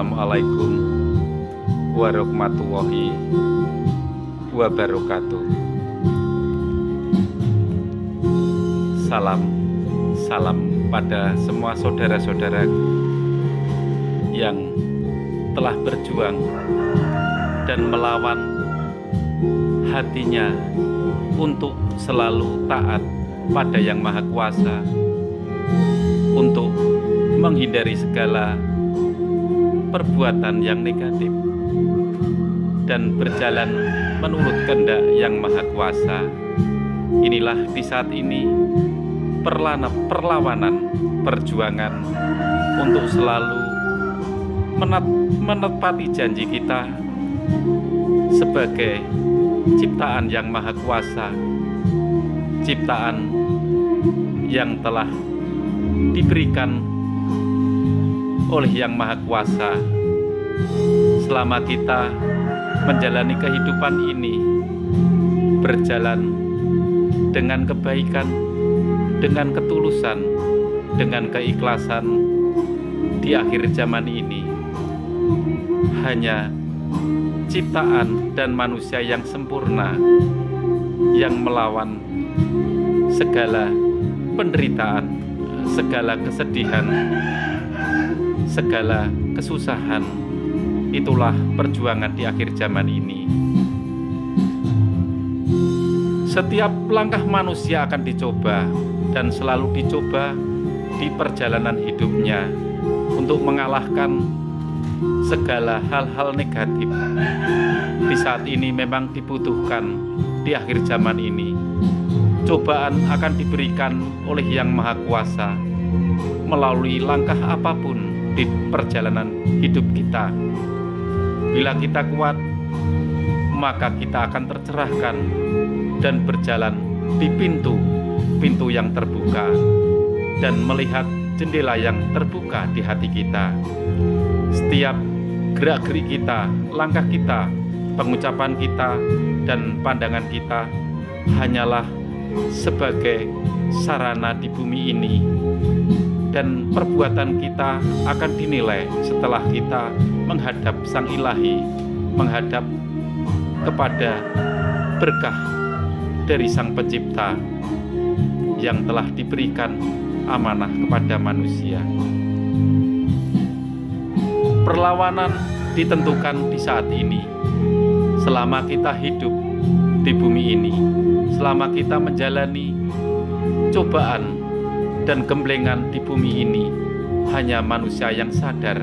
Assalamualaikum warahmatullahi wabarakatuh. Salam pada semua saudara-saudara yang telah berjuang dan melawan hatinya untuk selalu taat pada Yang Maha Kuasa, untuk menghindari segala perbuatan yang negatif dan berjalan menurut kehendak Yang Maha Kuasa. Inilah di saat ini perlawanan, perjuangan untuk selalu menepati janji kita sebagai ciptaan Yang Maha Kuasa, ciptaan yang telah diberikan oleh Yang Maha Kuasa. Selama kita menjalani kehidupan ini, berjalan dengan kebaikan, dengan ketulusan, dengan keikhlasan, di akhir zaman ini hanya ciptaan dan manusia yang sempurna yang melawan segala penderitaan, segala kesedihan, segala kesusahan. Itulah perjuangan di akhir zaman ini. Setiap langkah manusia akan dicoba dan selalu dicoba di perjalanan hidupnya untuk mengalahkan segala hal-hal negatif. Di saat ini memang dibutuhkan di akhir zaman ini. Cobaan akan diberikan oleh Yang Maha Kuasa melalui langkah apapun di perjalanan hidup kita. Bila kita kuat, maka kita akan tercerahkan dan berjalan di pintu yang terbuka dan melihat jendela yang terbuka di hati kita. Setiap gerak-gerik kita, langkah kita, pengucapan kita, dan pandangan kita hanyalah sebagai sarana di bumi ini, dan perbuatan kita akan dinilai setelah kita menghadap Sang Ilahi, menghadap kepada berkah dari Sang Pencipta yang telah diberikan amanah kepada manusia. Perlawanan ditentukan di saat ini. Selama kita hidup di bumi ini, selama kita menjalani cobaan dan gemblengan di bumi ini, hanya manusia yang sadar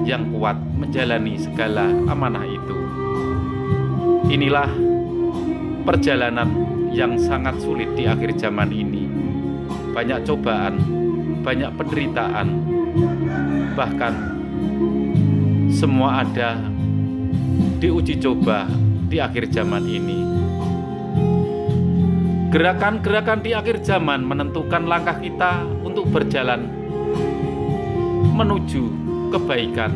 yang kuat menjalani segala amanah itu. Inilah perjalanan yang sangat sulit di akhir zaman ini. Banyak cobaan, banyak penderitaan, bahkan semua ada diuji coba di akhir zaman ini. Gerakan-gerakan di akhir zaman menentukan langkah kita untuk berjalan menuju kebaikan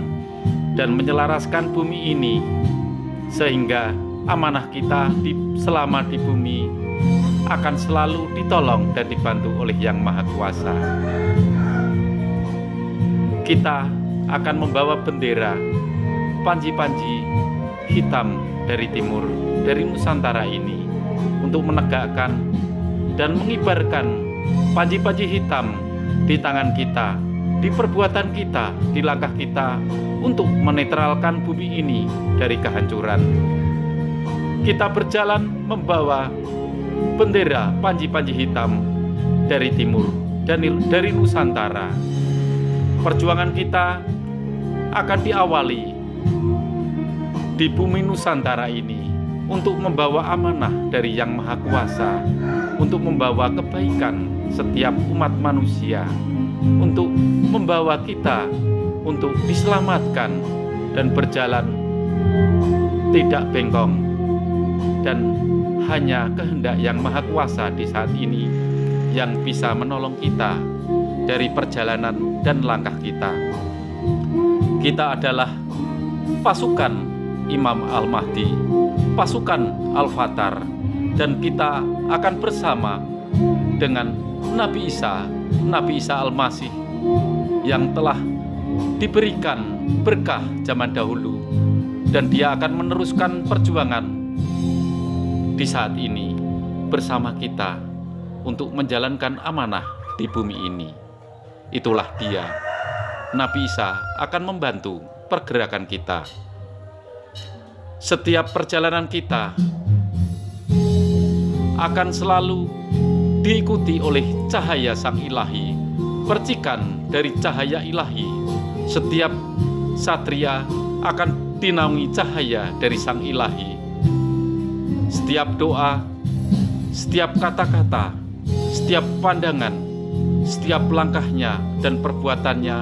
dan menyelaraskan bumi ini, sehingga amanah kita selama di bumi akan selalu ditolong dan dibantu oleh Yang Maha Kuasa. Kita akan membawa bendera panji-panji hitam dari timur, dari Nusantara ini, untuk menegakkan dan mengibarkan panji-panji hitam di tangan kita, di perbuatan kita, di langkah kita untuk menetralkan bumi ini dari kehancuran. Kita berjalan membawa bendera panji-panji hitam dari timur dan dari Nusantara. Perjuangan kita akan diawali di bumi Nusantara ini untuk membawa amanah dari Yang Maha Kuasa, untuk membawa kebaikan setiap umat manusia, untuk membawa kita untuk diselamatkan dan berjalan tidak bengkok, dan hanya kehendak Yang Maha Kuasa di saat ini yang bisa menolong kita dari perjalanan dan langkah kita. Kita adalah pasukan Imam Al-Mahdi, pasukan Al-Fatar, dan kita akan bersama dengan Nabi Isa Al-Masih yang telah diberikan berkah zaman dahulu, dan dia akan meneruskan perjuangan di saat ini bersama kita untuk menjalankan amanah di bumi ini. Itulah dia, Nabi Isa akan membantu pergerakan kita. Setiap perjalanan kita akan selalu diikuti oleh cahaya Sang Ilahi, percikan dari cahaya ilahi. Setiap satria akan dinaungi cahaya dari Sang Ilahi. Setiap doa, setiap kata-kata, setiap pandangan, setiap langkahnya dan perbuatannya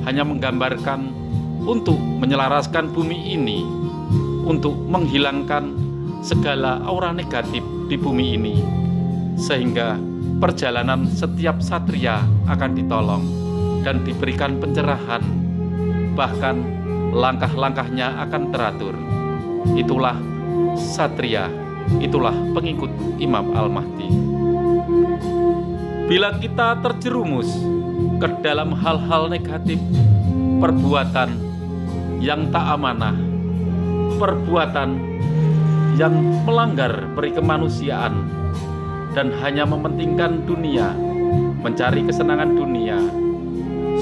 hanya menggambarkan untuk menyelaraskan bumi ini, untuk menghilangkan segala aura negatif di bumi ini, sehingga perjalanan setiap satria akan ditolong dan diberikan pencerahan, bahkan langkah-langkahnya akan teratur. Itulah satria, itulah pengikut Imam Al-Mahdi. Bila kita terjerumus ke dalam hal-hal negatif, perbuatan yang tak amanah, perbuatan yang melanggar peri kemanusiaan, dan hanya mementingkan dunia, mencari kesenangan dunia,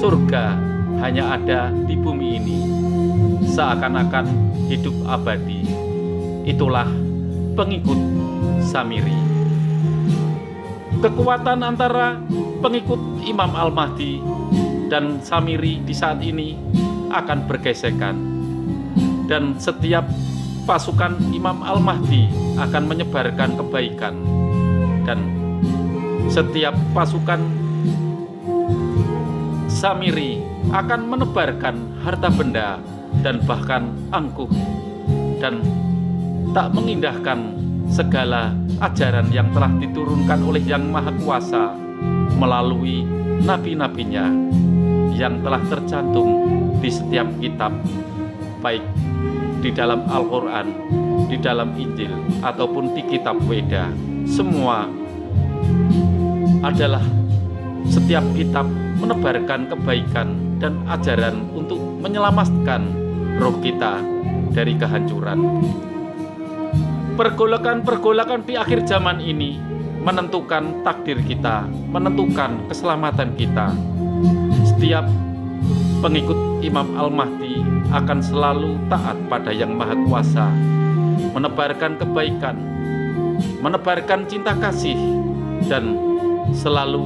surga hanya ada di bumi ini, seakan-akan hidup abadi. Itulah pengikut Samiri. Kekuatan antara pengikut Imam Al-Mahdi dan Samiri di saat ini akan bergesekan, dan setiap pasukan Imam Al-Mahdi akan menyebarkan kebaikan, dan setiap pasukan Samiri akan menebarkan harta benda dan bahkan angkuh, dan tak mengindahkan segala ajaran yang telah diturunkan oleh Yang Maha Kuasa melalui nabi-nabinya yang telah tercantum di setiap kitab, baik di dalam Al-Quran, di dalam Injil, ataupun di kitab Weda. Semua adalah setiap kitab menebarkan kebaikan dan ajaran untuk menyelamatkan roh kita dari kehancuran. Pergolakan-pergolakan di akhir zaman ini menentukan takdir kita, menentukan keselamatan kita. Setiap pengikut Imam Al-Mahdi akan selalu taat pada Yang Maha Kuasa, menebarkan kebaikan, menebarkan cinta kasih, dan selalu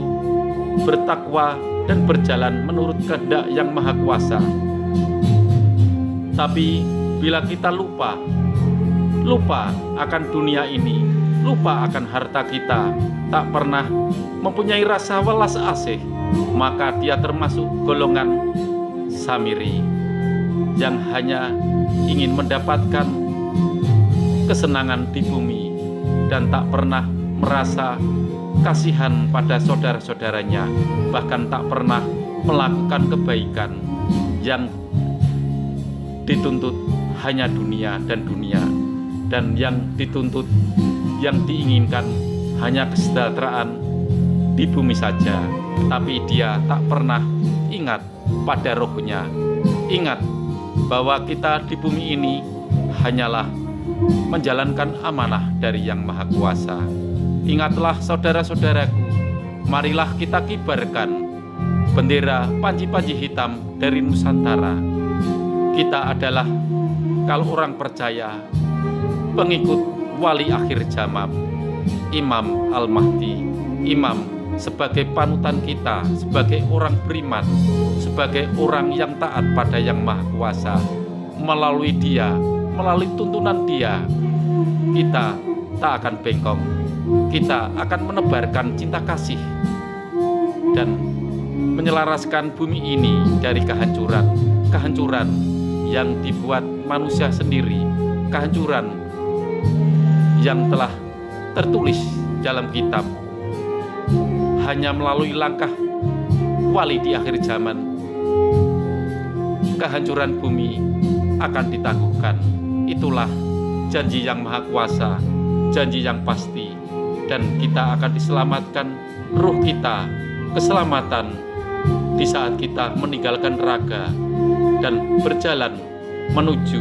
bertakwa dan berjalan menurut kehendak Yang Maha Kuasa. Tapi bila kita lupa akan dunia ini, lupa akan harta kita, tak pernah mempunyai rasa welas asih, maka dia termasuk golongan Samiri yang hanya ingin mendapatkan kesenangan di bumi dan tak pernah merasa kasihan pada saudara-saudaranya, bahkan tak pernah melakukan kebaikan. Yang dituntut hanya dunia dan dunia, dan yang dituntut, yang diinginkan hanya kesejahteraan di bumi saja. Tapi dia tak pernah ingat pada rohnya, ingat bahwa kita di bumi ini hanyalah menjalankan amanah dari Yang Maha Kuasa. Ingatlah saudara-saudaraku, marilah kita kibarkan bendera panji-panji hitam dari Nusantara. Kita adalah, kalau orang percaya, pengikut wali akhir zaman, Imam Al-Mahdi. Imam sebagai panutan kita, sebagai orang beriman, sebagai orang yang taat pada Yang Maha Kuasa. Melalui dia, melalui tuntunan dia, kita tak akan bengkok. Kita akan menebarkan cinta kasih dan menyelaraskan bumi ini dari kehancuran yang dibuat manusia sendiri, kehancuran yang telah tertulis dalam kitab. Hanya melalui langkah wali di akhir zaman, kehancuran bumi akan ditangguhkan. Itulah janji Yang Maha Kuasa, janji yang pasti, dan kita akan diselamatkan roh kita, keselamatan di saat kita meninggalkan raga, dan berjalan menuju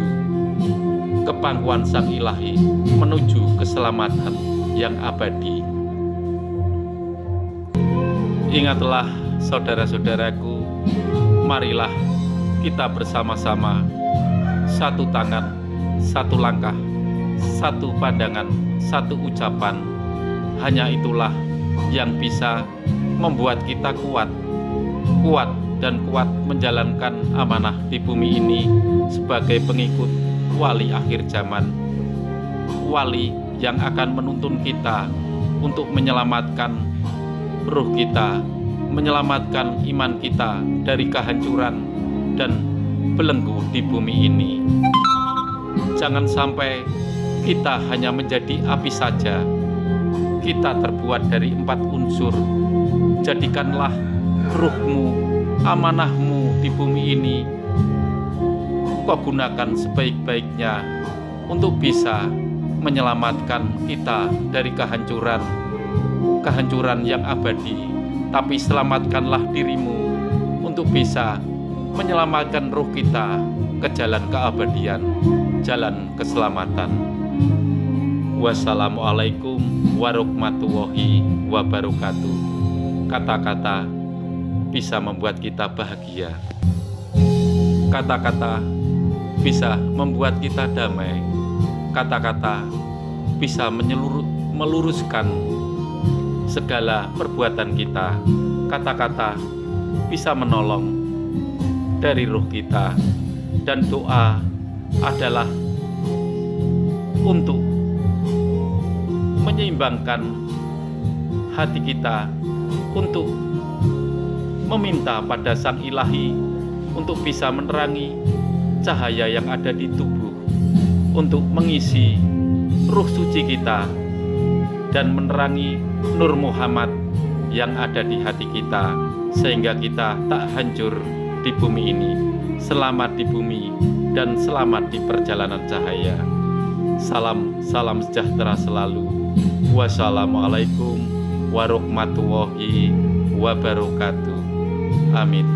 kepangkuan Sang Ilahi, menuju keselamatan yang abadi. Ingatlah saudara-saudaraku, marilah kita bersama-sama, satu tangan, satu langkah, satu pandangan, satu ucapan. Hanya itulah yang bisa membuat kita kuat dan kuat menjalankan amanah di bumi ini sebagai pengikut wali akhir zaman, wali yang akan menuntun kita untuk menyelamatkan ruh kita, menyelamatkan iman kita dari kehancuran dan belenggu di bumi ini. Jangan sampai kita hanya menjadi api saja. Kita terbuat dari 4 unsur. Jadikanlah ruhmu, amanahmu di bumi ini, kau gunakan sebaik-baiknya untuk bisa menyelamatkan kita dari kehancuran yang abadi. Tapi selamatkanlah dirimu untuk bisa menyelamatkan ruh kita ke jalan keabadian, jalan keselamatan. Wassalamualaikum warahmatullahi wabarakatuh. Kata-kata bisa membuat kita bahagia. Kata-kata bisa membuat kita damai. Kata-kata bisa meluruskan segala perbuatan kita. Kata-kata bisa menolong dari ruh kita. Dan doa adalah untuk menyeimbangkan hati kita, untuk meminta pada Sang Ilahi untuk bisa menerangi cahaya yang ada di tubuh, untuk mengisi ruh suci kita dan menerangi Nur Muhammad yang ada di hati kita, sehingga kita tak hancur di bumi ini, selamat di bumi dan selamat di perjalanan cahaya. Salam sejahtera selalu. Wassalamualaikum warahmatullahi wabarakatuh. Amin.